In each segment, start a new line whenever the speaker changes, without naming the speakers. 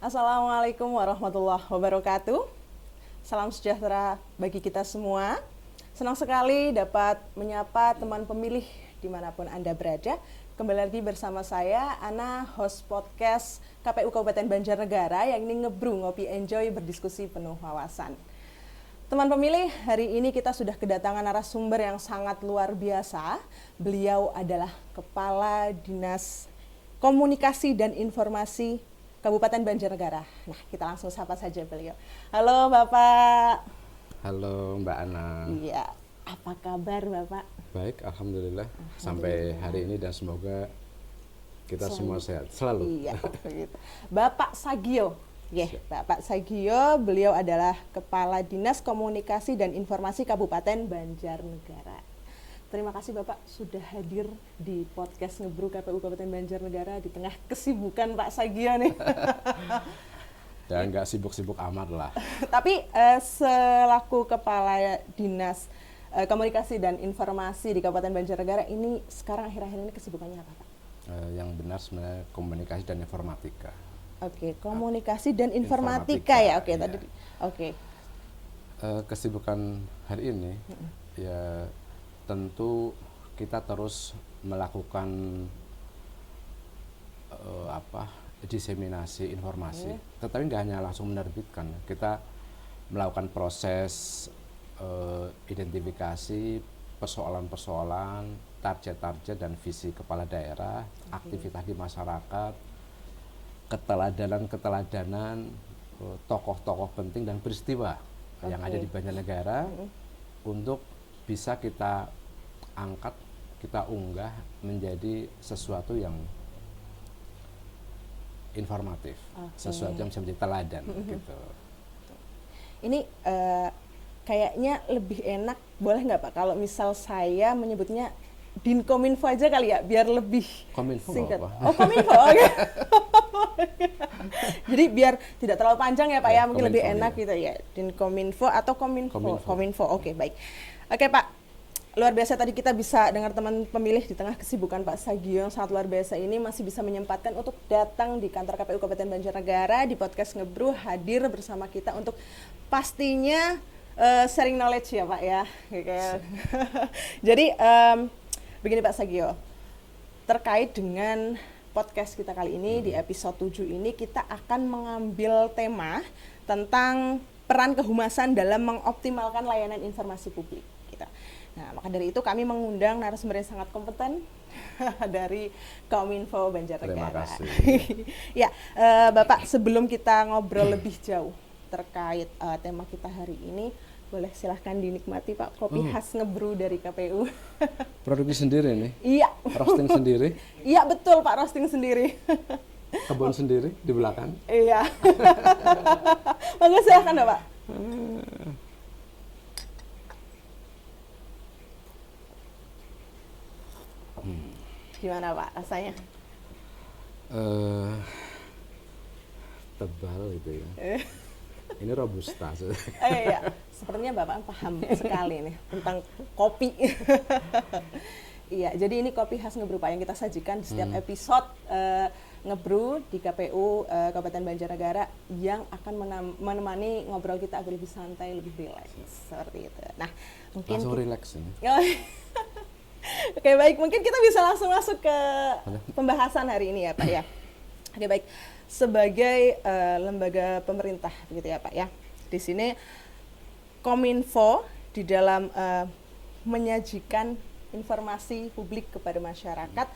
Assalamualaikum warahmatullahi wabarakatuh. Salam sejahtera bagi kita semua. Senang sekali dapat menyapa teman pemilih dimanapun Anda berada. Kembali lagi bersama saya, Ana, host podcast KPU Kabupaten Banjarnegara, yang ini ngebrew, ngopi, enjoy, berdiskusi penuh wawasan. Teman pemilih, hari ini kita sudah kedatangan narasumber yang sangat luar biasa. Beliau adalah Kepala Dinas Komunikasi dan Informasi Kabupaten Banjarnegara. Nah, kita langsung sapa saja beliau. Halo Bapak.
Halo Mbak Ana.
Iya, apa kabar Bapak?
Baik, Alhamdulillah. Sampai hari ini dan semoga kita semua sehat selalu.
Iya, begitu. Bapak Sagio. Bapak Sagio, beliau adalah Kepala Dinas Komunikasi dan Informasi Kabupaten Banjarnegara. Terima kasih Bapak sudah hadir di podcast Ngebrew KPU Kabupaten Banjarnegara di tengah kesibukan Pak Sagio nih.
Ya nggak sibuk-sibuk amat lah. Tapi
selaku Kepala Dinas Komunikasi dan Informasi di Kabupaten Banjarnegara ini sekarang akhir-akhir ini kesibukannya apa Pak?
Yang benar sebenarnya komunikasi dan informatika.
Oke, komunikasi dan informatika ya. Oke, tadi. Oke.
Kesibukan hari ini ya tentu kita terus melakukan diseminasi informasi, tetapi nggak hanya langsung menerbitkan. Kita melakukan proses identifikasi persoalan-persoalan, target-target dan visi kepala daerah, aktivitas di masyarakat, keteladanan tokoh-tokoh penting dan peristiwa yang ada di Banjarnegara untuk bisa kita angkat, kita unggah menjadi sesuatu yang informatif, sesuatu yang bisa menjadi teladan gitu.
Ini kayaknya lebih enak, boleh nggak Pak kalau misal saya menyebutnya Dinkominfo aja kali ya, biar lebih
Kominfo
singkat.
apa?
Oh, Kominfo, oke. Jadi biar tidak terlalu panjang ya Pak ya, mungkin lebih enak gitu ya. Dinkominfo atau Kominfo. Kominfo, oke, baik. Oke Pak, luar biasa tadi kita bisa dengar teman pemilih di tengah kesibukan Pak Sagio yang sangat luar biasa ini masih bisa menyempatkan untuk datang di kantor KPU Kabupaten Banjarnegara di podcast Ngebrew, hadir bersama kita untuk pastinya sharing knowledge ya Pak ya. Jadi begini Pak Sagio, terkait dengan podcast kita kali ini di episode 7 ini kita akan mengambil tema tentang peran kehumasan dalam mengoptimalkan layanan informasi publik. Nah, maka dari itu kami mengundang narasumber yang sangat kompeten dari Kominfo Banjarnegara.
Terima kasih.
Ya, Bapak, sebelum kita ngobrol lebih jauh terkait tema kita hari ini, boleh silahkan dinikmati Pak kopi khas Ngebrew dari KPU.
Produksi sendiri nih?
Iya.
Roasting sendiri?
Iya betul Pak, roasting sendiri.
Kebun sendiri di belakang?
Iya. Monggo silahkan Pak. Gimana Pak rasanya?
Tebal gitu ya. Ini robusta.
Iya, sepertinya Bapak paham sekali nih tentang kopi. Iya, jadi ini kopi khas Ngebrew Pak yang kita sajikan di setiap episode Ngebrew di KPU Kabupaten Banjarnegara yang akan menemani ngobrol kita agar lebih santai, lebih rileks seperti itu. Nah, mungkin
langsung rileks ini.
Oke, baik, mungkin kita bisa langsung masuk ke pembahasan hari ini ya Pak ya. Oke, baik. Sebagai lembaga pemerintah begitu ya Pak ya. Di sini Kominfo di dalam menyajikan informasi publik kepada masyarakat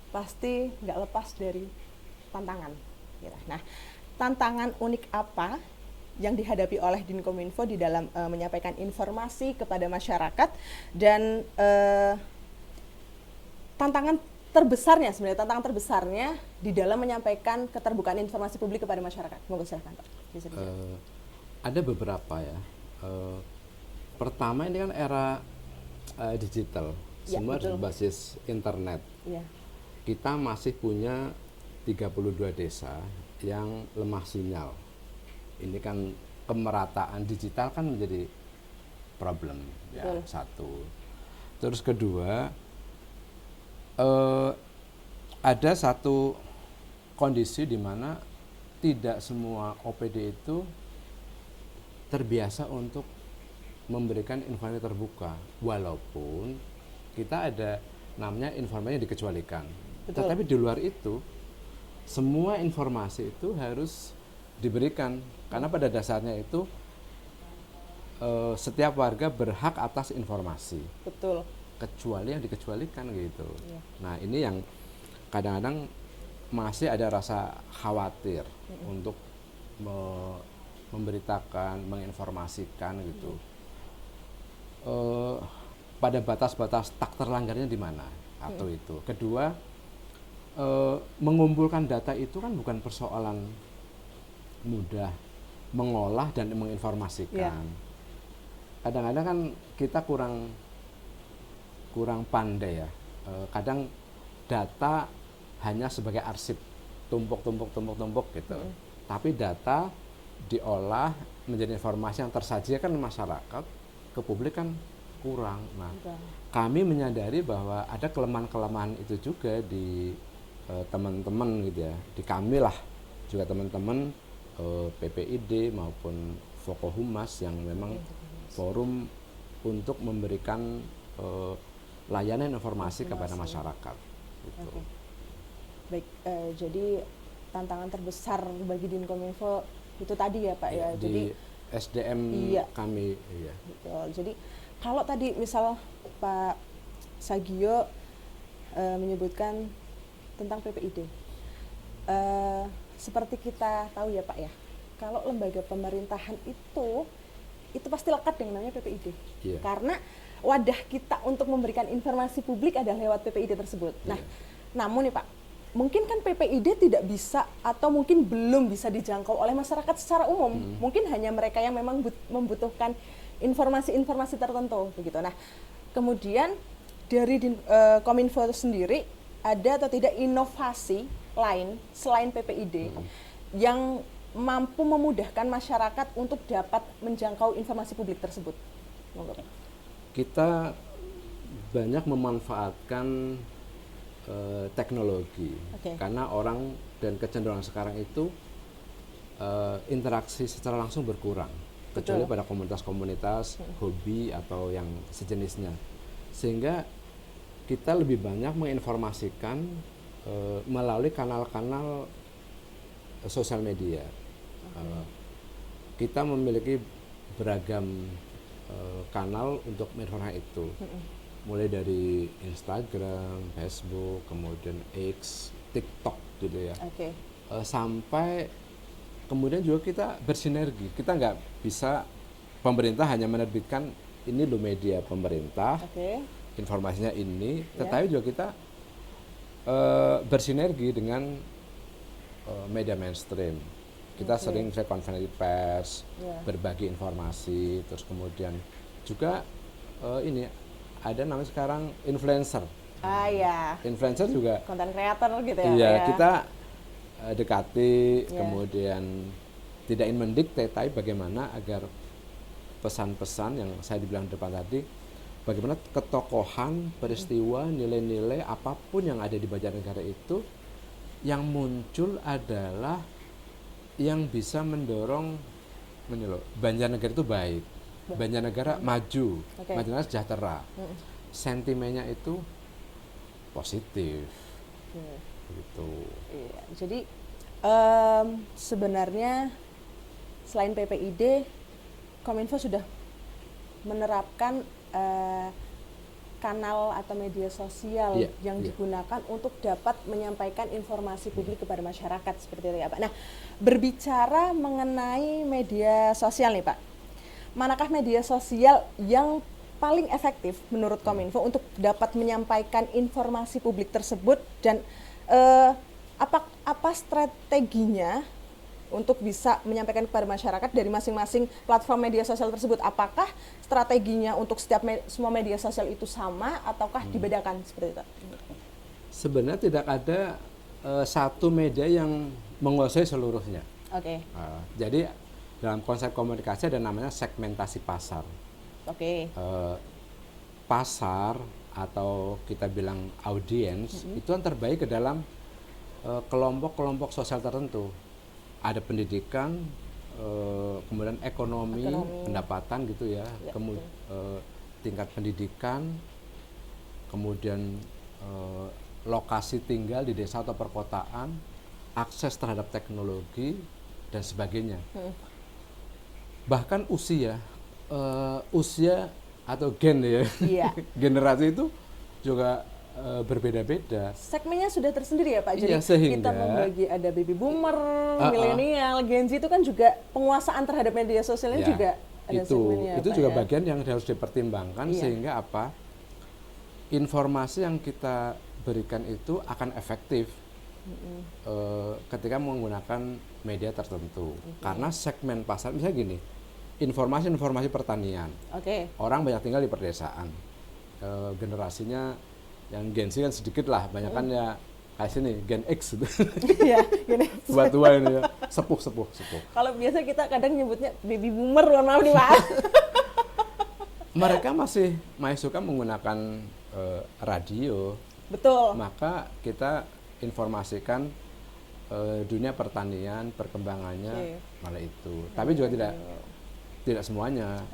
pasti nggak lepas dari tantangan. Nah, tantangan unik apa yang dihadapi oleh Dinkominfo di dalam menyampaikan informasi kepada masyarakat dan tantangan terbesarnya di dalam menyampaikan keterbukaan informasi publik kepada masyarakat. Monggo silakan Pak. bisa dijawab?
Ada beberapa ya. Pertama ini kan era digital,
Ya,
semua
betul.
berbasis internet.
Iya,
Kita masih punya 32 desa yang lemah sinyal. Ini kan kemerataan digital kan menjadi problem ya,
betul.
satu. Terus kedua, ada satu kondisi di mana tidak semua OPD itu terbiasa untuk memberikan informasi terbuka, walaupun kita ada namanya informasi yang dikecualikan.
Betul.
Tetapi di luar itu, semua informasi itu harus diberikan, karena pada dasarnya itu setiap warga berhak atas informasi,
Betul.
kecuali yang dikecualikan gitu.
Iya.
Nah ini yang kadang-kadang masih ada rasa khawatir untuk memberitakan, menginformasikan gitu. Pada batas-batas tak terlanggarnya di mana atau itu. Kedua, mengumpulkan data itu kan bukan persoalan mudah, mengolah dan menginformasikan. Kadang-kadang kan kita kurang pandai ya. Kadang data hanya sebagai arsip, tumpuk gitu. Tapi data diolah menjadi informasi yang tersajikan masyarakat ke publik kan kurang. Nah, kami menyadari bahwa ada kelemahan-kelemahan itu juga di teman-teman gitu ya, di kami lah juga teman-teman PPID maupun Fokohumas yang memang forum untuk memberikan layanan informasi kepada masyarakat. Gitu.
Okay. Baik, jadi tantangan terbesar bagi Dinkominfo itu tadi ya Pak ya.
Di
Jadi
SDM kami. Iya.
Betul. Jadi kalau tadi misal Pak Sagio menyebutkan tentang PPID, seperti kita tahu ya Pak ya, kalau lembaga pemerintahan itu pasti lekat dengan namanya PPID.
Iya.
Karena wadah kita untuk memberikan informasi publik adalah lewat PPID tersebut. Nah, namun nih Pak, mungkin kan PPID tidak bisa atau mungkin belum bisa dijangkau oleh masyarakat secara umum. Mungkin hanya mereka yang memang membutuhkan informasi-informasi tertentu begitu. Nah, kemudian dari Kominfo sendiri ada atau tidak inovasi lain selain PPID yang mampu memudahkan masyarakat untuk dapat menjangkau informasi publik tersebut?
Kita banyak memanfaatkan teknologi, karena orang dan kecenderungan sekarang itu interaksi secara langsung berkurang, kecuali pada komunitas-komunitas hobi atau yang sejenisnya, sehingga kita lebih banyak menginformasikan melalui kanal-kanal sosial media. Kita memiliki beragam kanal untuk menginformasikan itu. Mulai dari Instagram, Facebook, kemudian X, TikTok gitu ya. Sampai kemudian juga kita bersinergi. Kita nggak bisa, pemerintah hanya menerbitkan ini loh media pemerintah, informasinya ini, tetapi juga kita bersinergi dengan media mainstream. Kita sering konferensi pers, berbagi informasi, terus kemudian juga ini ada namanya sekarang influencer. Influencer juga
konten creator gitu ya.
Iya, kita dekati, kemudian tidak ingin mendikte, tapi bagaimana agar pesan-pesan yang saya dibilang depan tadi, bagaimana ketokohan, peristiwa, nilai-nilai apapun yang ada di Banjarnegara itu yang muncul adalah yang bisa mendorong Banjarnegara itu baik, Banjarnegara maju, Banjarnegara sejahtera, sentimennya itu positif, gitu.
Iya, jadi sebenarnya selain PPID, Kominfo sudah menerapkan kanal atau media sosial yang digunakan untuk dapat menyampaikan informasi publik kepada masyarakat seperti itu ya Pak. Nah, berbicara mengenai media sosial nih Pak, manakah media sosial yang paling efektif menurut Kominfo untuk dapat menyampaikan informasi publik tersebut, dan apa strateginya untuk bisa menyampaikan kepada masyarakat dari masing-masing platform media sosial tersebut? Apakah strateginya untuk semua media sosial itu sama ataukah dibedakan seperti itu?
Sebenarnya tidak ada satu media yang menguasai seluruhnya.
Oke.
Jadi dalam konsep komunikasi ada namanya segmentasi pasar.
Oke.
Pasar atau kita bilang audiens itu yang terbaik ke dalam kelompok-kelompok sosial tertentu. Ada pendidikan, kemudian ekonomi, pendapatan gitu ya, tingkat pendidikan, kemudian lokasi tinggal di desa atau perkotaan, akses terhadap teknologi dan sebagainya. Bahkan usia atau gen ya, generasi itu juga berbeda-beda.
Segmennya sudah tersendiri ya Pak. Jadi
sehingga
kita membagi ada baby boomer, milenial, Gen Z itu kan juga penguasaan terhadap media sosialnya juga ada segmennya.
Itu juga bagian yang harus dipertimbangkan sehingga apa? Informasi yang kita berikan itu akan efektif ketika menggunakan media tertentu. Karena segmen pasar misalnya gini, informasi pertanian. Orang banyak tinggal di perdesaan. Generasinya yang Gen Z kan sedikit lah, banyak kan ya kayak sini Gen X gitu.
Iya, Gen X.
Tua-tua ini ya, sepuh.
Kalau biasa kita kadang nyebutnya baby boomer, mohon maaf nih Pak.
Mereka masih suka menggunakan radio.
Betul.
Maka kita informasikan dunia pertanian, perkembangannya malah itu. Tapi juga tidak semuanya.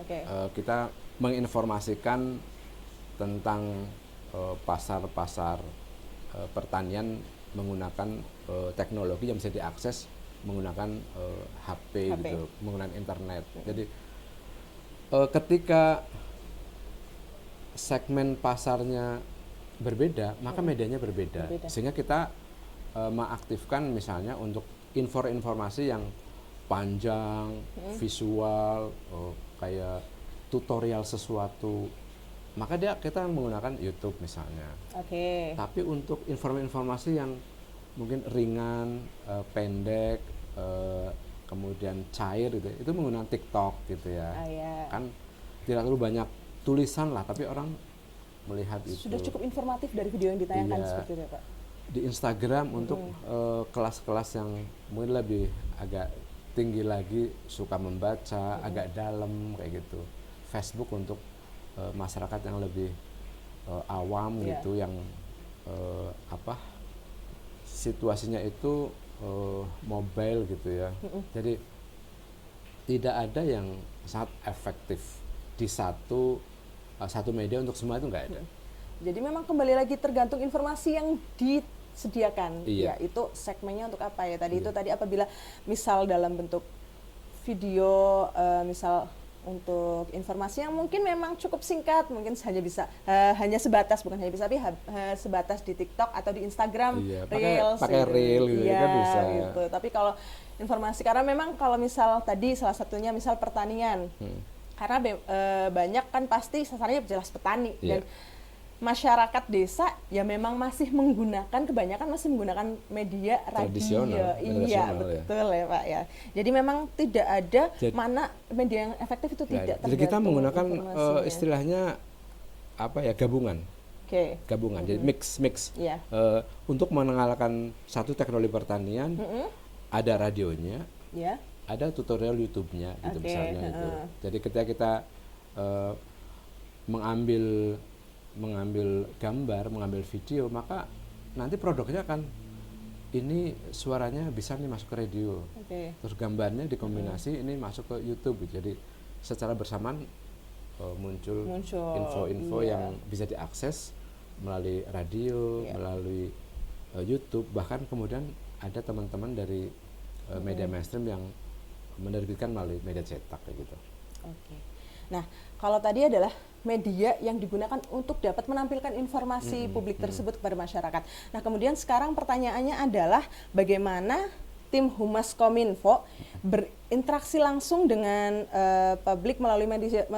Kita menginformasikan tentang pasar-pasar pertanian menggunakan teknologi yang bisa diakses menggunakan HP gitu, menggunakan internet. Jadi ketika segmen pasarnya berbeda, maka medianya berbeda. Sehingga kita mengaktifkan misalnya untuk informasi yang panjang, visual, kayak tutorial sesuatu. Maka kita menggunakan YouTube misalnya. Tapi untuk informasi yang mungkin ringan, pendek, kemudian cair gitu, itu menggunakan TikTok gitu ya. Kan tidak terlalu banyak tulisan lah, tapi orang melihat itu.
Sudah cukup informatif dari video yang ditayangkan seperti itu Pak.
Di Instagram untuk kelas-kelas yang mungkin lebih agak tinggi lagi, suka membaca, agak dalam kayak gitu. Facebook untuk masyarakat yang lebih awam gitu, yang situasinya itu mobile gitu ya. Jadi tidak ada yang sangat efektif di satu media untuk semua, itu nggak ada.
Jadi memang kembali lagi tergantung informasi yang disediakan.
Iya.
Ya, itu segmennya untuk apa ya? Tadi itu apabila misal dalam bentuk video, misal untuk informasi yang mungkin memang cukup singkat, mungkin hanya sebatas, bukan hanya bisa, tapi sebatas di TikTok atau di Instagram, Reels,
pakai reel gitu kan bisa.
Gitu. Tapi kalau informasi, karena memang kalau misal tadi salah satunya misal pertanian, karena banyak kan pasti sasarannya jelas petani dan masyarakat desa ya memang masih kebanyakan masih menggunakan media radio. Iya, betul ya Pak ya. Jadi memang tidak ada mana media yang efektif itu tidak.
Jadi kita menggunakan istilahnya gabungan. Gabungan. Jadi mix. Untuk mengenalkan satu teknologi pertanian, ada radionya. Ada tutorial YouTube-nya gitu misalnya itu. Jadi ketika kita mengambil gambar, mengambil video, maka nanti produknya akan ini suaranya bisa nih masuk ke radio, terus gambarnya dikombinasi ini masuk ke YouTube. Jadi secara bersamaan muncul info-info yang bisa diakses melalui radio, melalui YouTube, bahkan kemudian ada teman-teman dari media mainstream yang menerbitkan melalui media cetak kayak gitu.
Nah, kalau tadi adalah media yang digunakan untuk dapat menampilkan informasi publik tersebut kepada masyarakat. Nah, kemudian sekarang pertanyaannya adalah bagaimana tim Humas Kominfo berinteraksi langsung dengan publik melalui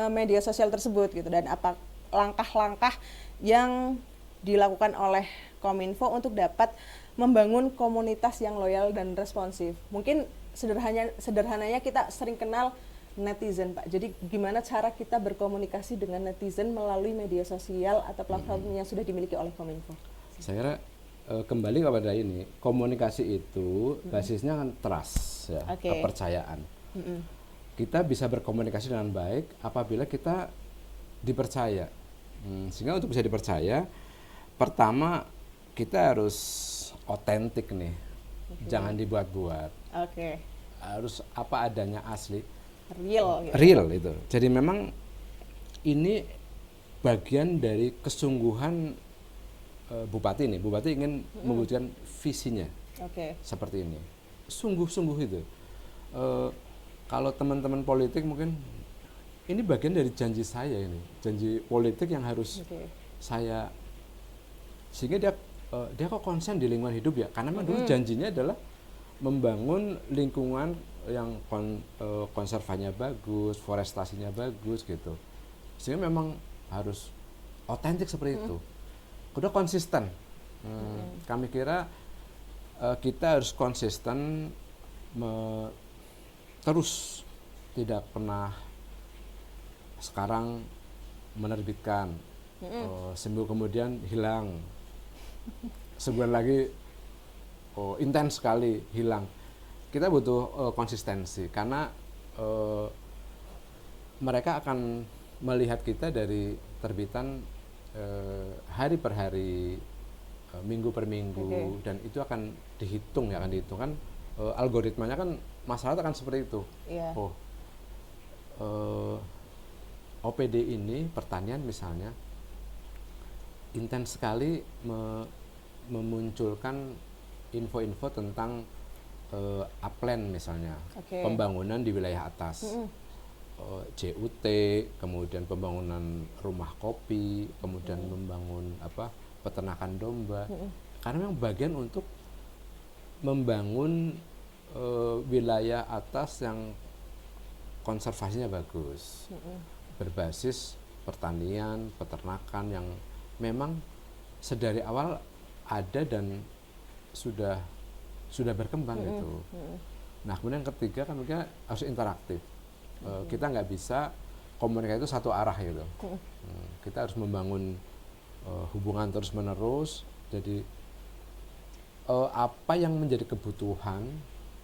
media sosial tersebut gitu, dan apa langkah-langkah yang dilakukan oleh Kominfo untuk dapat membangun komunitas yang loyal dan responsif. Mungkin sederhananya kita sering kenal netizen Pak. Jadi gimana cara kita berkomunikasi dengan netizen melalui media sosial atau platform yang sudah dimiliki oleh Kominfo?
Saya kira kembali kepada ini, komunikasi itu basisnya kan trust ya, kepercayaan. Kita bisa berkomunikasi dengan baik apabila kita dipercaya. Sehingga untuk bisa dipercaya, pertama kita harus otentik nih, jangan dibuat-buat. Harus apa adanya, asli,
real gitu.
Real itu. Jadi memang ini bagian dari kesungguhan bupati nih. Bupati ingin mewujudkan visinya seperti ini. Sungguh-sungguh itu. Kalau teman-teman politik mungkin ini bagian dari janji saya ini, janji politik yang harus saya, sehingga dia kok konsen di lingkungan hidup ya, karena memang dulu janjinya adalah membangun lingkungan yang konservasinya bagus, forestasinya bagus gitu, sehingga memang harus otentik seperti itu. Udah konsisten. Kami kira kita harus konsisten, terus tidak pernah sekarang menerbitkan, seminggu kemudian hilang, sebulan lagi intens sekali hilang. Kita butuh konsistensi karena mereka akan melihat kita dari terbitan hari per hari, minggu per minggu, dan itu akan dihitung ya, akan dihitung kan, algoritmanya kan masyarakat akan seperti itu. OPD ini pertanian misalnya intens sekali memunculkan info-info tentang upland misalnya, pembangunan di wilayah atas, JUT, kemudian pembangunan rumah kopi, kemudian membangun peternakan domba, karena memang bagian untuk membangun wilayah atas yang konservasinya bagus, berbasis pertanian, peternakan yang memang sedari awal ada dan sudah berkembang gitu. Nah kemudian yang ketiga kan kita harus interaktif. Kita nggak bisa komunikasi itu satu arah gitu. Kita harus membangun hubungan terus menerus. Jadi apa yang menjadi kebutuhan,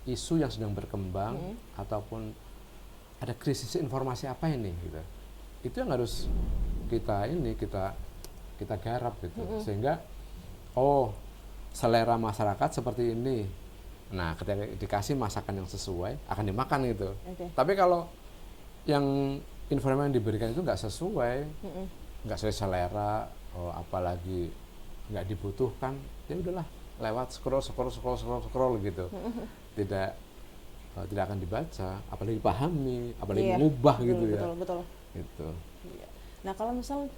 isu yang sedang berkembang, ataupun ada krisis informasi apa ini gitu, itu yang harus kita garap gitu, sehingga selera masyarakat seperti ini. Nah, ketika dikasih masakan yang sesuai akan dimakan gitu. Tapi kalau yang informasi yang diberikan itu nggak sesuai, nggak sesuai selera, apalagi nggak dibutuhkan, ya udahlah, lewat scroll gitu. Tidak akan dibaca, apalagi dipahami, apalagi mengubah gitu ya.
Betul.
Gitu.
Nah, kalau misal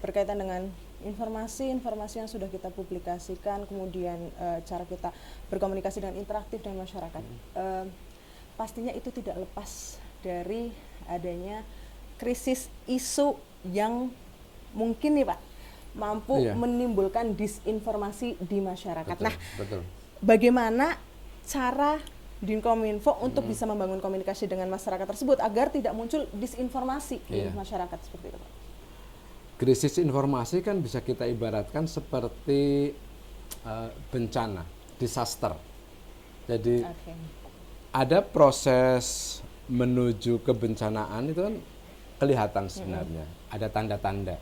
berkaitan dengan informasi yang sudah kita publikasikan, kemudian cara kita berkomunikasi dengan interaktif dengan masyarakat, pastinya itu tidak lepas dari adanya krisis isu yang mungkin nih Pak mampu menimbulkan disinformasi di masyarakat.
Betul.
Bagaimana cara Dinkominfo untuk bisa membangun komunikasi dengan masyarakat tersebut agar tidak muncul disinformasi di masyarakat seperti itu Pak?
Krisis informasi kan bisa kita ibaratkan seperti bencana, disaster. Jadi ada proses menuju kebencanaan itu kan kelihatan sebenarnya, ada tanda-tanda.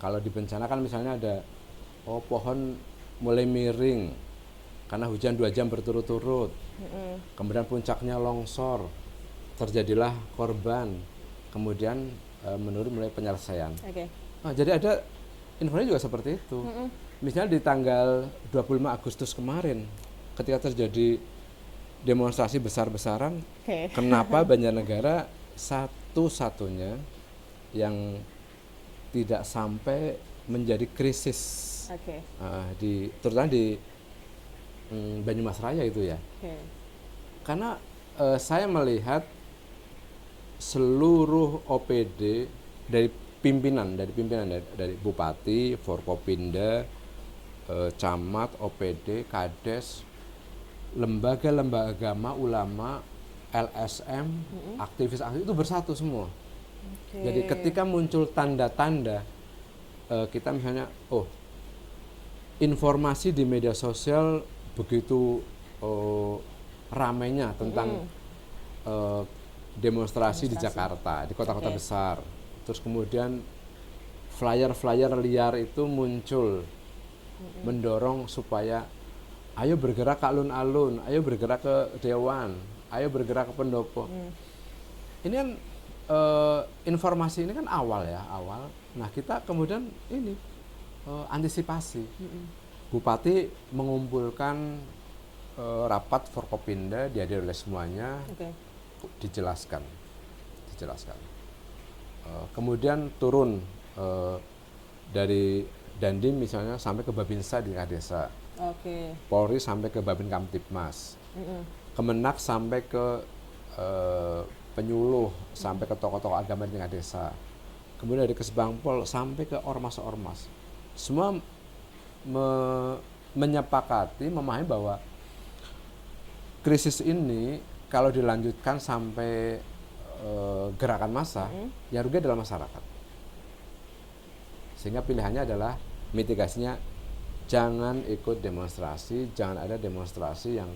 Kalau di bencana kan misalnya ada pohon mulai miring karena hujan 2 jam berturut-turut, kemudian puncaknya longsor, terjadilah korban, kemudian menurut mulai penyelesaian. Jadi ada informasi juga seperti itu. Misalnya di tanggal 25 Agustus kemarin, ketika terjadi demonstrasi besar-besaran, kenapa Banjarnegara satu-satunya yang tidak sampai menjadi krisis, terutama di Banyumas Raya itu ya. Karena saya melihat seluruh OPD dari pimpinan dari Bupati, Forkopimda, Camat, OPD, Kades, lembaga-lembaga agama, ulama, LSM, aktivis itu bersatu semua. Jadi ketika muncul tanda-tanda kita misalnya, informasi di media sosial begitu ramainya tentang demonstrasi di Jakarta, di kota-kota besar. Terus kemudian flyer-flyer liar itu muncul mendorong supaya ayo bergerak ke alun-alun, ayo bergerak ke Dewan, ayo bergerak ke pendopo. Ini kan informasi ini kan awal. Nah kita kemudian ini antisipasi. Bupati mengumpulkan rapat Forkopimda, dihadiri oleh semuanya, dijelaskan. Kemudian turun dari Dandim misalnya sampai ke Babinsa di tingkat desa. Polri sampai ke Babin Kamtipmas. Kemenak sampai ke penyuluh, sampai ke tokoh-tokoh agama di tingkat desa. Kemudian dari Kesbangpol sampai ke ormas-ormas. Semua menyepakati, memahami bahwa krisis ini kalau dilanjutkan sampai gerakan massa, yang rugi adalah masyarakat. Sehingga pilihannya adalah mitigasinya, jangan ikut demonstrasi, jangan ada demonstrasi yang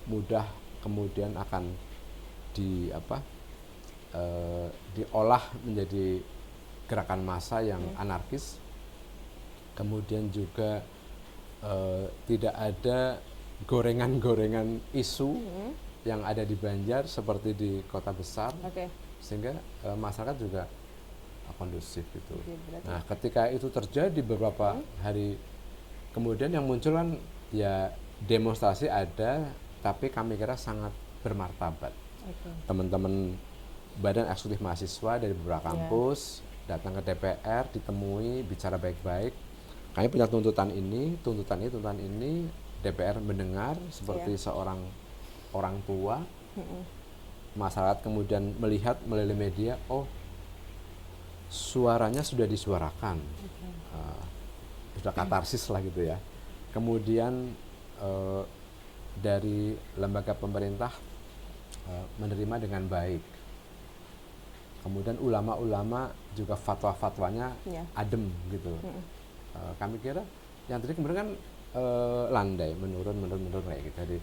mudah kemudian akan diolah menjadi gerakan massa yang anarkis. Kemudian juga tidak ada gorengan-gorengan isu yang ada di Banjar seperti di kota besar, sehingga masyarakat juga kondusif gitu. Nah, ketika itu terjadi beberapa hari kemudian, yang muncul kan ya demonstrasi ada, tapi kami kira sangat bermartabat. Teman-teman Badan Eksekutif Mahasiswa dari beberapa kampus datang ke DPR, ditemui, bicara baik-baik. Kami punya tuntutan ini, DPR mendengar seperti seorang orang tua. Masyarakat kemudian melihat melalui media, suaranya sudah disuarakan, sudah katarsis lah gitu ya. Kemudian dari lembaga pemerintah menerima dengan baik. Kemudian ulama-ulama juga fatwa-fatwanya adem gitu. Kami kira yang tadi kemudian kan landai, menurun kayak gitu. Jadi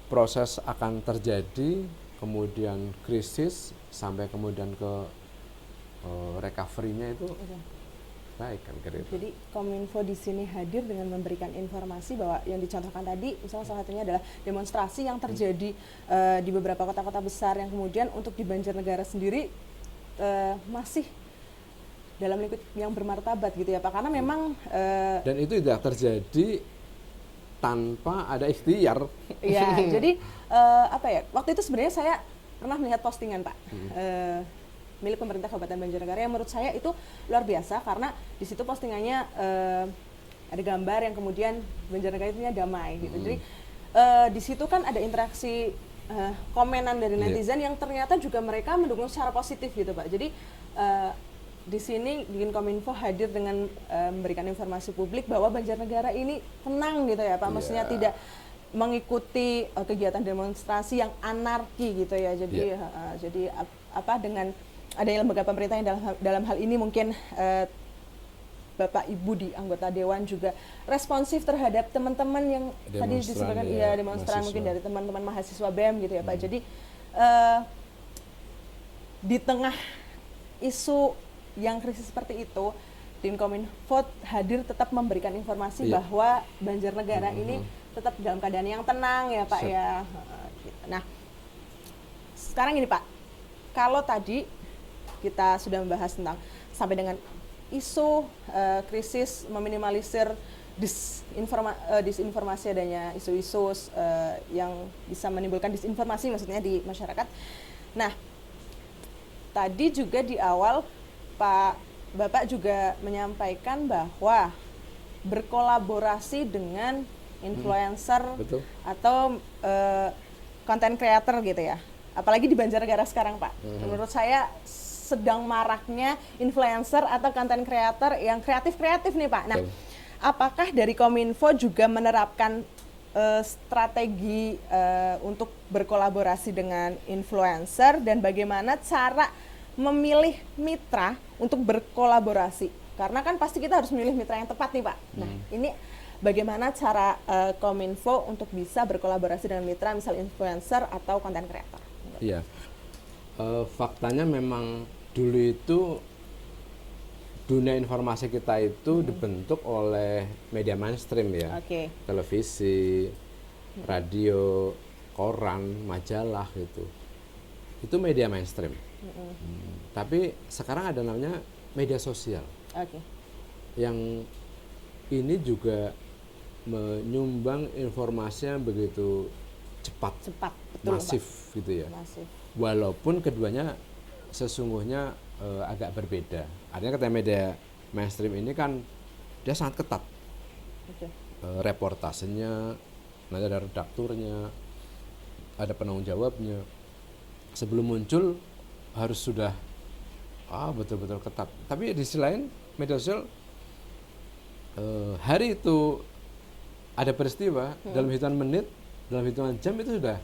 proses akan terjadi, kemudian krisis sampai kemudian ke recovery-nya itu baik kan kira.
Jadi Kominfo di sini hadir dengan memberikan informasi bahwa yang dicontohkan tadi, misalnya salah satunya adalah demonstrasi yang terjadi di beberapa kota-kota besar, yang kemudian untuk di Banjarnegara sendiri masih dalam lingkup yang bermartabat gitu ya Pak, karena memang
dan itu tidak terjadi tanpa ada ikhtiar.
Ya, jadi waktu itu sebenarnya saya pernah melihat postingan Pak milik pemerintah Kabupaten Banjarnegara yang menurut saya itu luar biasa, karena di situ postingannya ada gambar yang kemudian Banjarnegara itu damai gitu. Jadi di situ kan ada interaksi komenan dari netizen yang ternyata juga mereka mendukung secara positif gitu Pak. Jadi di sini Kominfo hadir dengan memberikan informasi publik bahwa Banjarnegara ini tenang gitu ya Pak, maksudnya tidak mengikuti kegiatan demonstrasi yang anarki gitu ya. Jadi jadi dengan adanya lembaga pemerintah yang dalam hal ini mungkin Bapak Ibu di anggota Dewan juga responsif terhadap teman-teman yang tadi disebutkan demonstran mungkin dari teman-teman mahasiswa BEM gitu ya Pak. Jadi di tengah isu yang krisis seperti itu, Kominfo hadir tetap memberikan informasi bahwa Banjarnegara ini tetap dalam keadaan yang tenang ya Pak ya. Nah, sekarang ini Pak, kalau tadi kita sudah membahas tentang sampai dengan isu krisis, meminimalisir disinformasi, adanya isu-isu yang bisa menimbulkan disinformasi maksudnya di masyarakat. Nah, tadi juga di awal Bapak juga menyampaikan bahwa berkolaborasi dengan influencer atau content creator gitu ya. Apalagi di Banjarnegara sekarang Pak. Menurut saya sedang maraknya influencer atau content creator yang kreatif nih Pak. Nah, apakah dari Kominfo juga menerapkan strategi untuk berkolaborasi dengan influencer, dan bagaimana cara memilih mitra untuk berkolaborasi? Karena kan pasti kita harus memilih mitra yang tepat nih Pak. Nah ini bagaimana cara Kominfo untuk bisa berkolaborasi dengan mitra, misal influencer atau konten kreator?
Iya, faktanya memang dulu itu dunia informasi kita itu dibentuk oleh media mainstream ya, televisi, radio, koran, majalah gitu. Itu media mainstream. Tapi sekarang ada namanya media sosial. Yang ini juga menyumbang informasi yang begitu cepat, betul, masif Pak. Gitu ya. Masif. Walaupun keduanya sesungguhnya agak berbeda. Artinya ketika media mainstream ini kan dia sangat ketat. Reportasenya, nanti ada redakturnya, ada penanggung jawabnya. Sebelum muncul harus sudah betul-betul ketat. Tapi di sisi lain media sosial hari itu ada peristiwa dalam hitungan menit, dalam hitungan jam itu sudah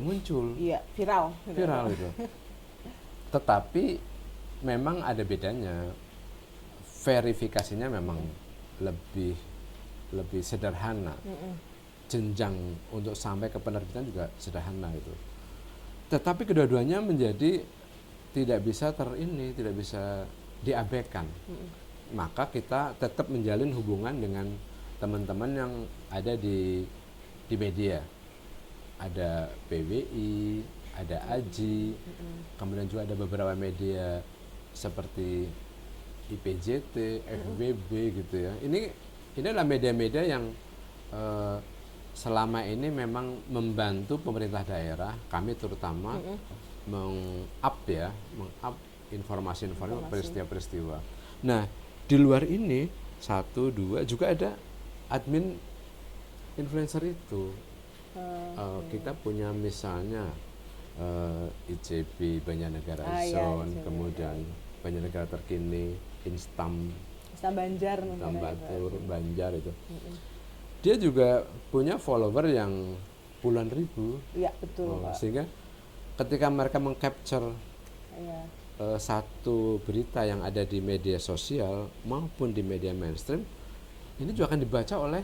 muncul. Iya, viral itu. Tetapi memang ada bedanya, verifikasinya memang lebih sederhana, jenjang untuk sampai ke penerbitan juga sederhana itu. Tetapi kedua-duanya menjadi tidak bisa diabaikan. Maka kita tetap menjalin hubungan dengan teman-teman yang ada di media. Ada PWI, ada AJI, kemudian juga ada beberapa media seperti IPJT, FBB gitu ya. Ini adalah media-media yang selama ini memang membantu pemerintah daerah, kami terutama meng-up informasi-informasi peristiwa-peristiwa. Nah, di luar ini 1, 2 juga ada admin influencer itu. Kita punya misalnya ICB Banjarnegara Zone, kemudian Banjarnegara Terkini, Instam
Banjar,
Batur, Banjar itu. Dia juga punya follower yang puluhan ribu.
Iya, betul.
Sehingga ketika mereka mengcapture satu berita yang ada di media sosial maupun di media mainstream, ini juga akan dibaca oleh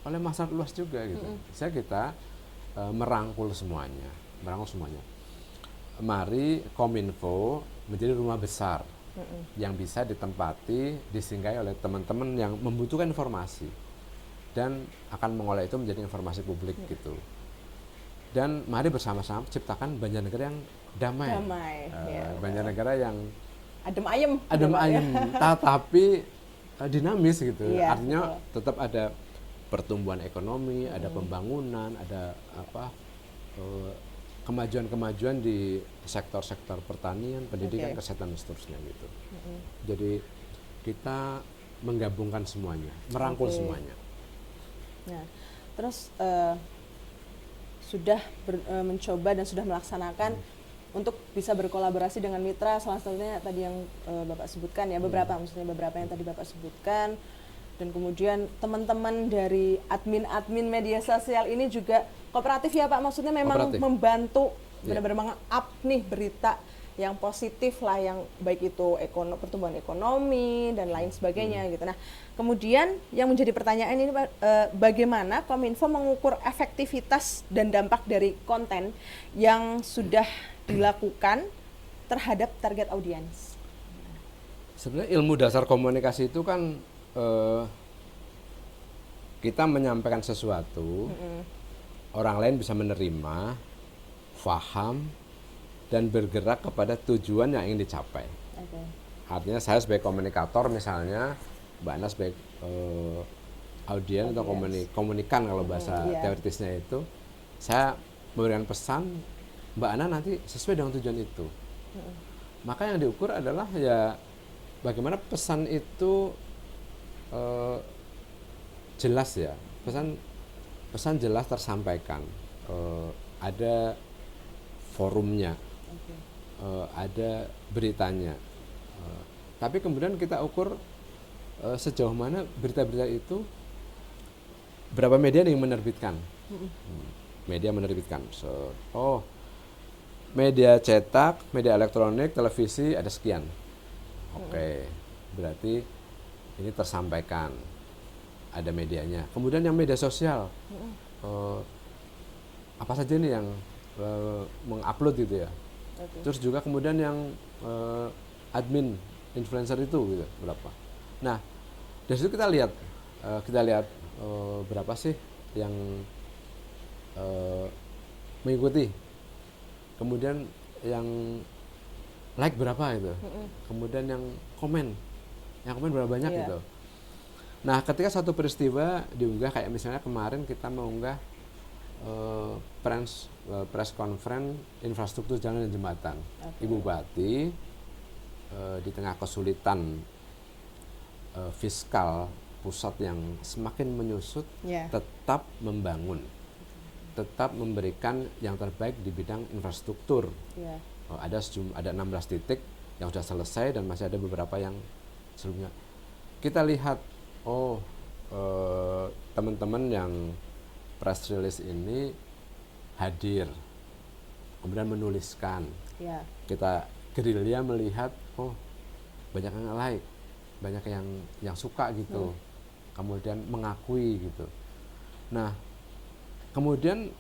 masyarakat luas juga gitu. Kita merangkul semuanya. Mari Kominfo menjadi rumah besar yang bisa ditempati, disinggahi oleh teman-teman yang membutuhkan informasi dan akan mengolah itu menjadi informasi publik gitu. Dan mari bersama-sama ciptakan Banjarnegara yang damai. Banjarnegara yang
adem ayem,
tapi dinamis gitu. Artinya tetap ada pertumbuhan ekonomi, ada pembangunan, ada kemajuan-kemajuan di sektor-sektor pertanian, pendidikan, kesehatan dan seterusnya gitu. Jadi kita menggabungkan semuanya, merangkul semuanya.
Nah, terus sudah mencoba dan sudah melaksanakan untuk bisa berkolaborasi dengan mitra, salah satunya tadi yang Bapak sebutkan ya, beberapa yang tadi Bapak sebutkan. Dan kemudian teman-teman dari admin permedia sosial ini juga kooperatif ya Pak, maksudnya memang membantu benar-benar meng-up nih berita yang positif lah, yang baik itu pertumbuhan ekonomi dan lain sebagainya gitu. Nah, kemudian yang menjadi pertanyaan ini bagaimana Kominfo mengukur efektivitas dan dampak dari konten yang sudah dilakukan terhadap target audiens?
Sebenarnya ilmu dasar komunikasi itu kan kita menyampaikan sesuatu, orang lain bisa menerima, paham, dan bergerak kepada tujuan yang ingin dicapai. Artinya saya sebagai komunikator misalnya, Mbak Ana sebagai audien atau komunikan kalau bahasa teoritisnya itu, saya memberikan pesan, Mbak Ana nanti sesuai dengan tujuan itu. Maka yang diukur adalah ya bagaimana pesan itu jelas ya, pesan jelas tersampaikan, ada forumnya, ada beritanya, tapi kemudian kita ukur sejauh mana berita-berita itu berapa media yang menerbitkan. Media menerbitkan. Media cetak, media elektronik, televisi ada sekian. Oke, berarti ini tersampaikan, ada medianya. Kemudian yang media sosial, apa saja nih yang mengupload gitu ya. Terus juga kemudian yang admin influencer itu gitu, berapa. Nah, dari situ kita lihat berapa sih yang mengikuti, kemudian yang like berapa itu, kemudian yang komen berapa banyak gitu. Nah, ketika satu peristiwa diunggah, kayak misalnya kemarin kita mengunggah press conference infrastruktur jalan dan jembatan. Ibu Bupati di tengah kesulitan fiskal pusat yang semakin menyusut, tetap membangun, tetap memberikan yang terbaik di bidang infrastruktur. Ada 16 titik yang sudah selesai dan masih ada beberapa yang sebelumnya. Kita lihat, teman-teman yang press release ini hadir, kemudian menuliskan. Kita gerilya melihat, banyak yang like, banyak yang suka gitu, kemudian mengakui gitu. Nah, kemudian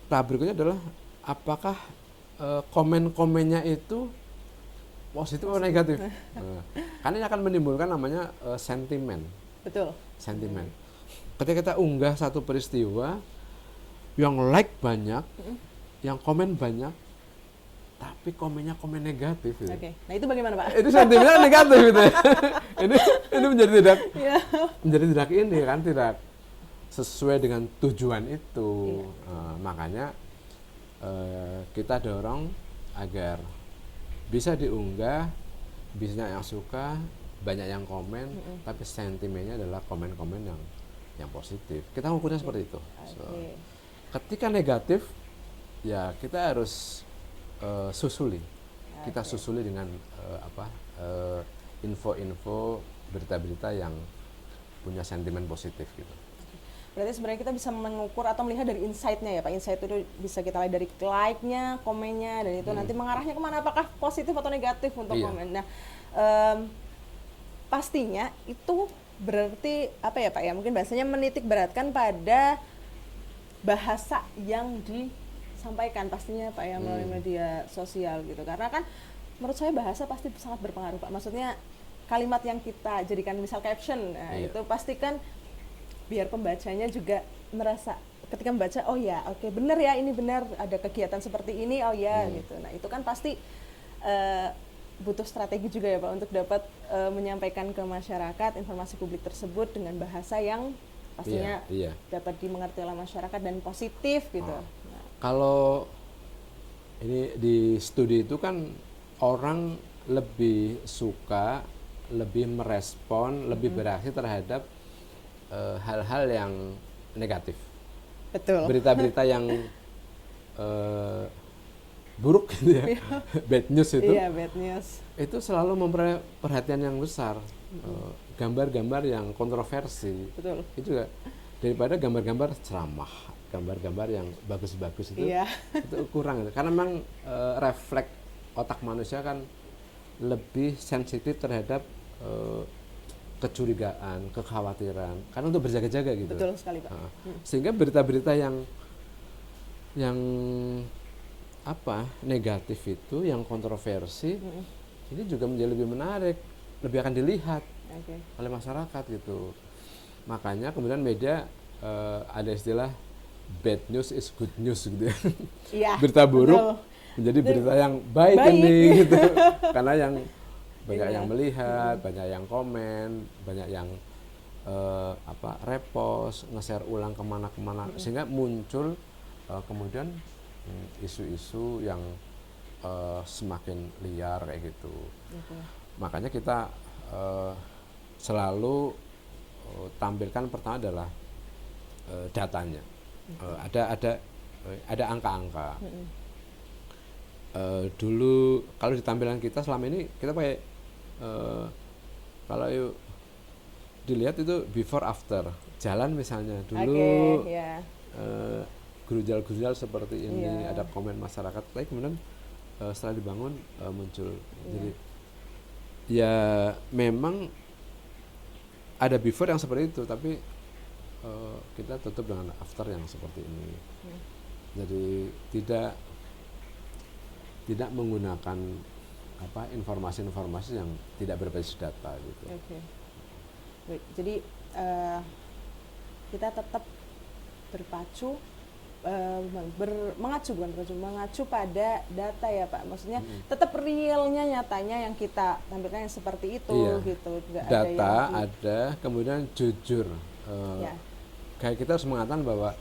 tahap berikutnya adalah apakah komen-komennya itu positif atau negatif. Karena ini akan menimbulkan namanya sentimen.
Betul.
Sentimen. Ketika kita unggah satu peristiwa, yang like banyak, yang komen banyak, tapi komennya komen negatif. Gitu.
Nah itu bagaimana Pak?
Itu sentimennya negatif gitu. ini menjadi tidak sesuai dengan tujuan itu. Makanya kita dorong agar bisa diunggah, bisa yang suka, banyak yang komen, tapi sentimennya adalah komen-komen yang positif. Kita ukurnya seperti itu. Ketika negatif, ya kita harus susuli. Kita susuli dengan info-info, berita-berita yang punya sentimen positif gitu.
Berarti sebenarnya kita bisa mengukur atau melihat dari insight-nya ya Pak. Insight itu bisa kita lihat dari like-nya, komennya, dan itu nanti mengarahnya kemana, apakah positif atau negatif untuk komen. Nah, pastinya itu berarti apa ya Pak ya, mungkin bahasanya menitik beratkan pada bahasa yang disampaikan pastinya Pak ya, melalui media sosial gitu. Karena kan menurut saya bahasa pasti sangat berpengaruh Pak. Maksudnya kalimat yang kita jadikan misal caption, itu pasti kan biar pembacanya juga merasa ketika membaca, benar ya, ini benar, ada kegiatan seperti ini, gitu. Nah itu kan pasti butuh strategi juga ya Pak untuk dapat menyampaikan ke masyarakat informasi publik tersebut dengan bahasa yang pastinya dapat dimengerti oleh masyarakat dan positif gitu.
Kalau ini di studi itu kan orang lebih suka, lebih merespon, lebih bereaksi terhadap hal-hal yang negatif.
Betul.
Berita-berita yang buruk gitu ya, bad news itu.
Iya, bad news.
Itu selalu memperoleh perhatian yang besar. Gambar-gambar yang kontroversi.
Betul.
Itu juga daripada gambar-gambar ceramah, gambar-gambar yang bagus-bagus itu, itu kurang. Karena memang refleks otak manusia kan lebih sensitif terhadap kecurigaan, kekhawatiran, karena untuk berjaga-jaga gitu.
Betul sekali Pak.
Sehingga berita-berita yang negatif itu, yang kontroversi, ini juga menjadi lebih menarik, lebih akan dilihat oleh masyarakat gitu. Makanya kemudian media ada istilah bad news is good news gitu ya. Berita buruk menjadi berita yang baik. Ini gitu. Karena yang banyak yang melihat, banyak yang komen, banyak yang repost, nge-share ulang kemana-kemana, sehingga muncul kemudian isu-isu yang semakin liar kayak gitu. Makanya kita selalu tampilkan pertama adalah datanya. Ada angka-angka. Dulu kalau di tampilan kita selama ini kita pakai kalau dilihat itu before after jalan misalnya dulu gerujal-gerujal seperti ini, ada komen masyarakat, tapi kemudian setelah dibangun muncul. Jadi ya memang ada before yang seperti itu, tapi kita tutup dengan after yang seperti ini. Jadi tidak menggunakan informasi-informasi yang tidak berbasis data gitu.
Baik, jadi kita tetap berpacu mengacu pada data ya Pak. Maksudnya tetap realnya, nyatanya yang kita tampilkan yang seperti itu gitu. Nggak
data ada, kemudian jujur. Kayak kita harus mengatakan bahwa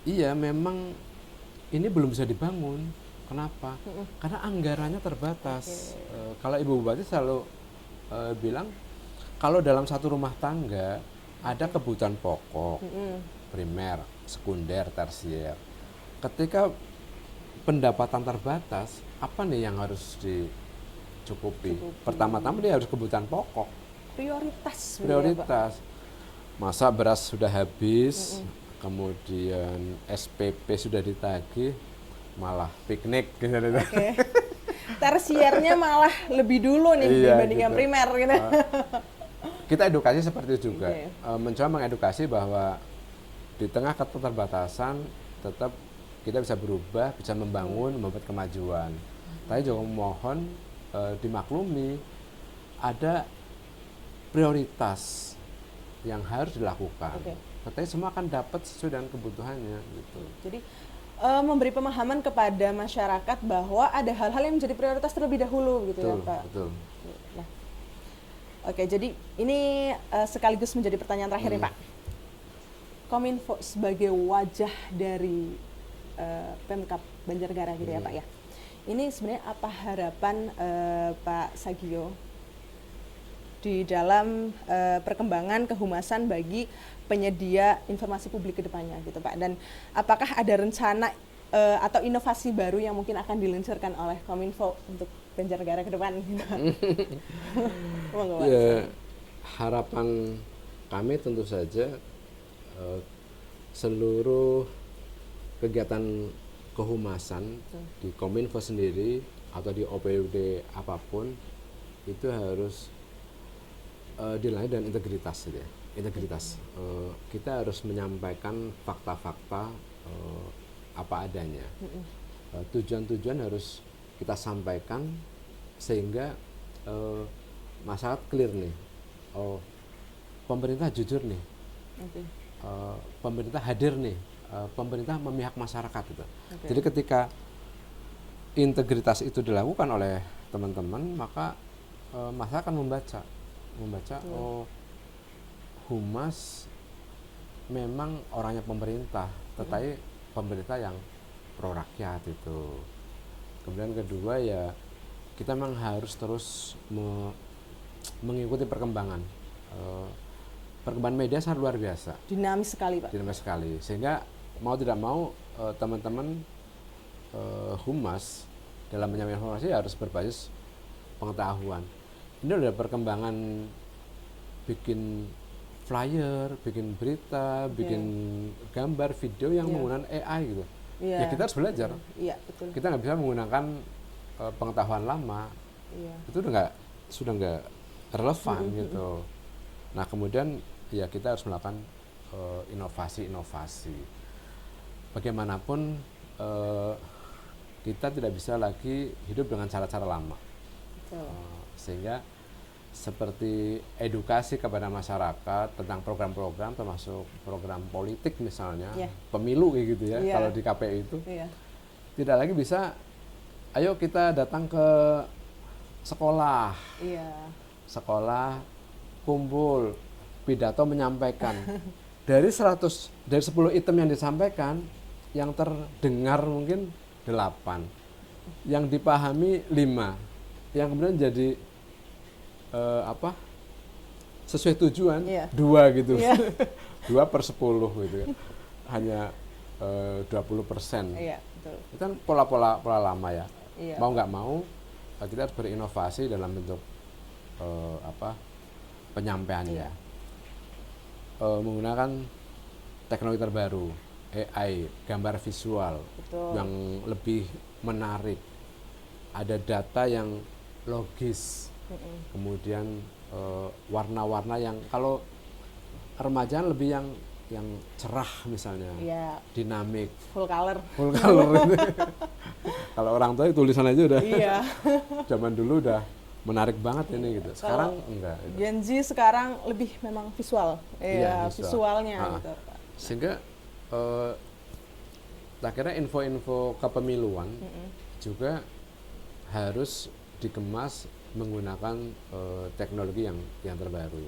iya memang ini belum bisa dibangun. Kenapa? Karena anggarannya terbatas. Kalau Ibu Bupati selalu bilang kalau dalam satu rumah tangga ada kebutuhan pokok, primer, sekunder, tersier. Ketika pendapatan terbatas, apa nih yang harus dicukupi? Pertama-tama dia harus kebutuhan pokok. Prioritas. Masa beras sudah habis, kemudian SPP sudah ditagih, malah piknik gitu.
Tersiernya malah lebih dulu nih dibandingkan primer gitu.
Kita edukasi seperti itu juga, mencoba mengedukasi bahwa di tengah keterbatasan tetap kita bisa berubah, bisa membangun, membuat kemajuan. Tapi juga mohon dimaklumi ada prioritas yang harus dilakukan. Tetapi semua akan dapat sesuai dengan kebutuhannya gitu.
Jadi memberi pemahaman kepada masyarakat bahwa ada hal-hal yang menjadi prioritas terlebih dahulu gitu.
Betul,
ya Pak.
Betul.
Nah, oke, jadi ini sekaligus menjadi pertanyaan terakhir nih Pak. Kominfo sebagai wajah dari Pemkab Banjarnegara gitu ya Pak ya. Ini sebenarnya apa harapan Pak Sagio di dalam perkembangan kehumasan bagi penyedia informasi publik ke depannya gitu Pak, dan apakah ada rencana atau inovasi baru yang mungkin akan diluncurkan oleh Kominfo untuk Banjarnegara ke depan?
Ya, harapan kami tentu saja seluruh kegiatan kehumasan di Kominfo sendiri atau di OPD apapun itu harus dilalui dengan integritas gitu ya. Integritas. Kita harus menyampaikan fakta-fakta apa adanya. Tujuan-tujuan harus kita sampaikan sehingga masyarakat clear nih. Pemerintah jujur nih. Pemerintah hadir nih. Pemerintah memihak masyarakat gitu. Jadi ketika integritas itu dilakukan oleh teman-teman, maka masyarakat akan membaca humas memang orangnya pemerintah, tetapi pemerintah yang pro rakyat itu. Kemudian kedua ya kita memang harus terus mengikuti perkembangan media sangat luar biasa.
Dinamis sekali Pak.
Dinamis sekali, sehingga mau tidak mau teman-teman humas dalam menyampaikan informasi harus berbasis pengetahuan. Ini ada perkembangan bikin flyer, bikin berita, bikin gambar, video yang menggunakan AI gitu. Ya kita harus belajar.
Betul.
Kita nggak bisa menggunakan pengetahuan lama. Itu sudah nggak relevan gitu. Nah kemudian ya kita harus melakukan inovasi. Bagaimanapun kita tidak bisa lagi hidup dengan cara-cara lama. Sehingga seperti edukasi kepada masyarakat tentang program-program termasuk program politik misalnya, pemilu kayak gitu ya, kalau di KPU itu tidak lagi bisa ayo kita datang ke sekolah kumpul pidato menyampaikan dari 10 item yang disampaikan yang terdengar mungkin 8, yang dipahami 5, yang kemudian jadi sesuai tujuan 2 gitu. 2/10 gitu ya. Hanya 20%. Betul. Itu kan pola lama ya. Mau nggak mau kita harus berinovasi dalam bentuk penyampaiannya. Menggunakan teknologi terbaru, AI, gambar visual.
Betul.
Yang lebih menarik, ada data yang logis, kemudian warna-warna yang kalau remaja lebih yang cerah misalnya, dinamik,
full color.
Kalau orang tua tulisan aja udah, zaman dulu udah menarik banget ini gitu. Sekarang enggak. Gitu.
Gen Z sekarang lebih memang visual, visualnya gitu.
Sehingga tak kira info-info kepemiluan juga harus dikemas menggunakan teknologi yang terbaru.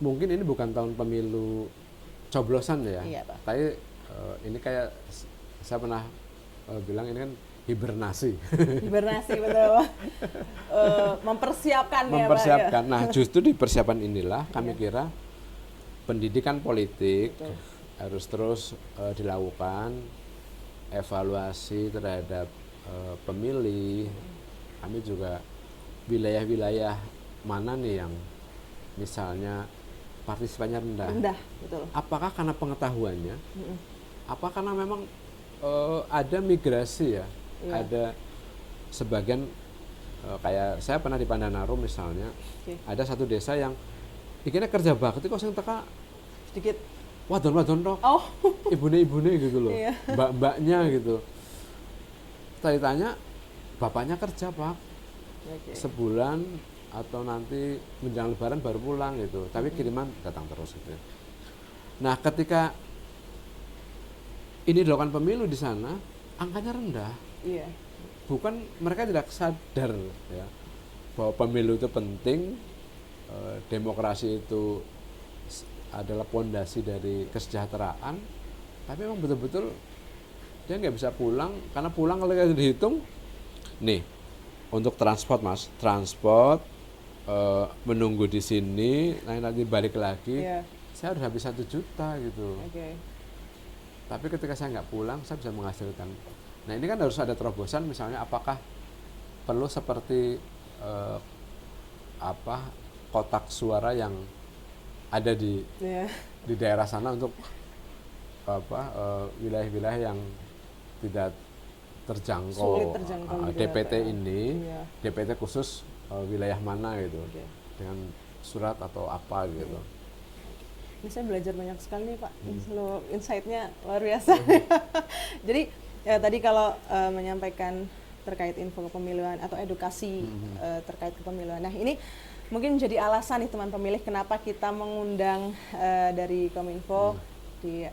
Mungkin ini bukan tahun pemilu coblosan ya, tapi ini kayak saya pernah bilang ini kan hibernasi.
Hibernasi betul. Mempersiapkan ya Pak ya.
Nah justru di persiapan inilah kami kira pendidikan politik harus terus dilakukan, evaluasi terhadap pemilih. Kami juga wilayah-wilayah mana nih yang misalnya partisipannya rendah,
betul.
Apakah karena pengetahuannya, apa karena memang ada migrasi ya, ada sebagian kayak saya pernah di Pandanaru misalnya, ada satu desa yang bikinnya kerja bakti kok sing teka
sedikit
wadon tok, ibune gitu loh, mbak-mbaknya gitu. Saya tanya, bapaknya kerja Pak, sebulan atau nanti menjelang Lebaran baru pulang gitu, tapi kiriman datang terus gitu. Nah ketika ini dilakukan pemilu di sana, angkanya rendah. Bukan mereka tidak sadar ya bahwa pemilu itu penting, demokrasi itu adalah pondasi dari kesejahteraan, tapi memang betul-betul dia nggak bisa pulang, karena pulang kalau kita dihitung, nih untuk transport Mas, menunggu di sini, nanti balik lagi, saya harus habis 1 juta gitu. Tapi ketika saya nggak pulang, saya bisa menghasilkan. Nah ini kan harus ada terobosan, misalnya apakah perlu seperti kotak suara yang ada di daerah sana untuk wilayah-wilayah yang tidak terjangkau, DPT ini, DPT khusus wilayah mana gitu, dengan surat atau apa gitu.
Ini saya belajar banyak sekali nih Pak, insight-nya luar biasa. Jadi ya tadi kalau menyampaikan terkait info kepemiluan atau edukasi terkait kepemiluan. Nah ini mungkin jadi alasan nih teman pemilih kenapa kita mengundang dari Kominfo di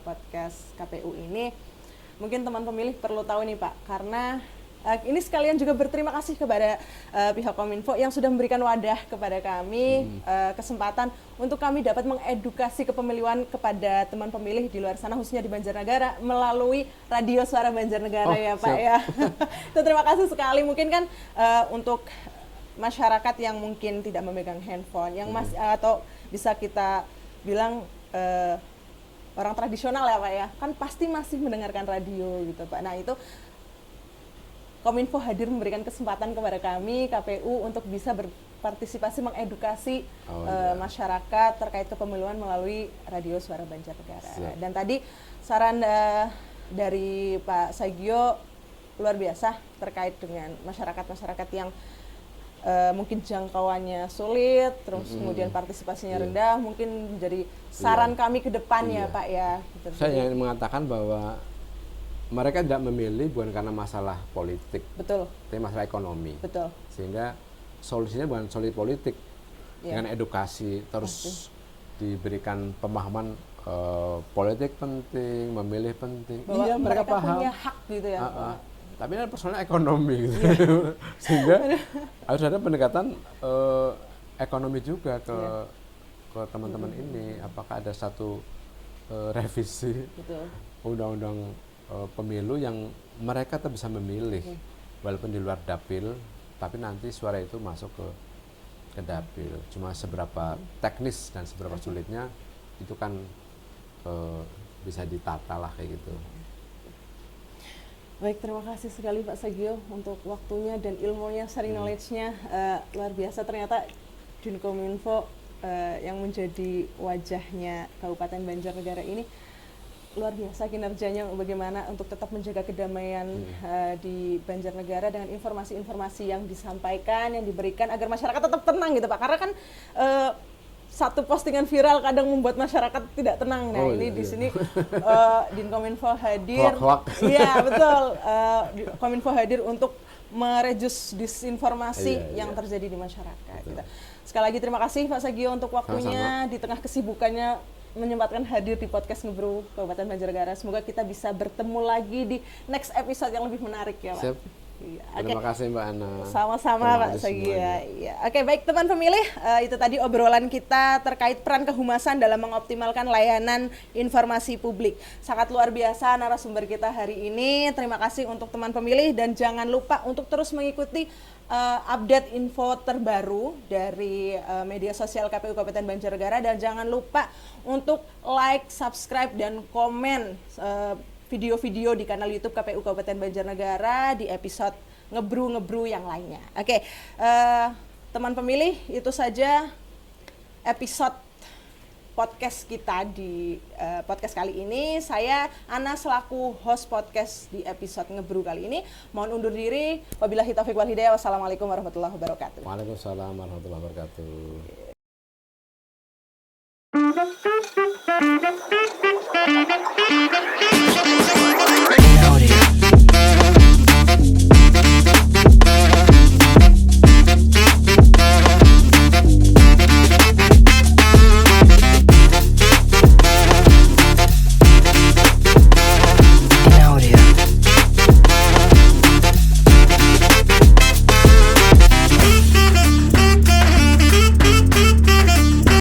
podcast KPU ini. Mungkin teman pemilih perlu tahu nih Pak, karena ini sekalian juga berterima kasih kepada pihak Kominfo yang sudah memberikan wadah kepada kami, kesempatan untuk kami dapat mengedukasi kepemiluan kepada teman pemilih di luar sana, khususnya di Banjarnegara, melalui Radio Suara Banjarnegara ya Pak ya. Terima kasih sekali. Mungkin kan untuk masyarakat yang mungkin tidak memegang handphone, yang masih atau bisa kita bilang orang tradisional ya Pak ya, kan pasti masih mendengarkan radio gitu Pak. Nah itu Kominfo hadir memberikan kesempatan kepada kami KPU untuk bisa berpartisipasi mengedukasi masyarakat terkait kepemiluan melalui Radio Suara Banjarnegara. Dan tadi saran dari Pak Sagio luar biasa terkait dengan masyarakat-masyarakat yang mungkin jangkauannya sulit, terus kemudian partisipasinya rendah, mungkin menjadi saran kami ke depan ya Pak ya.
Saya ingin mengatakan bahwa mereka tidak memilih bukan karena masalah politik, tapi masalah ekonomi. Sehingga solusinya bukan solusi politik, dengan edukasi terus diberikan pemahaman politik penting, memilih penting.
Bahwa mereka paham. Punya hak gitu ya.
Tapi ini persoalan ekonomi gitu. Sehingga harus ada pendekatan ekonomi juga ke teman-teman ini. Apakah ada satu revisi undang-undang pemilu yang mereka tetap bisa memilih walaupun di luar dapil, tapi nanti suara itu masuk ke dapil. Cuma seberapa teknis dan seberapa sulitnya itu kan bisa ditata lah kayak gitu.
Baik, terima kasih sekali Pak Sagio untuk waktunya dan ilmunya, sharing knowledge-nya. Luar biasa ternyata Dinkominfo yang menjadi wajahnya Kabupaten Banjarnegara ini luar biasa kinerjanya bagaimana untuk tetap menjaga kedamaian di Banjarnegara dengan informasi-informasi yang disampaikan, yang diberikan agar masyarakat tetap tenang gitu Pak. Karena kan satu postingan viral kadang membuat masyarakat tidak tenang. Nah, ini di sini Dinkominfo hadir. Iya, betul. Kominfo hadir untuk mereduce disinformasi yang terjadi di masyarakat. Gitu. Sekali lagi terima kasih Pak Sagio untuk waktunya. Sama-sama. Di tengah kesibukannya menyempatkan hadir di podcast Ngebru Kabupaten Banjarnegara. Semoga kita bisa bertemu lagi di next episode yang lebih menarik ya Pak.
Siap. Ya, terima kasih Mbak Ana.
Sama-sama Pak Sagio. Ya. Oke, baik teman pemilih, itu tadi obrolan kita terkait peran kehumasan dalam mengoptimalkan layanan informasi publik. Sangat luar biasa narasumber kita hari ini. Terima kasih untuk teman pemilih dan jangan lupa untuk terus mengikuti update info terbaru dari media sosial KPU Kabupaten Banjarnegara dan jangan lupa untuk like, subscribe dan komen video-video di kanal YouTube KPU Kabupaten Banjarnegara di episode ngebru yang lainnya. Oke, teman pemilih, itu saja episode podcast kita di podcast kali ini. Saya Ana selaku host podcast di episode ngebru kali ini. Mohon undur diri. Wabillahi taufiq wal hidayah. Wassalamualaikum warahmatullahi wabarakatuh.
Waalaikumsalam warahmatullahi wabarakatuh.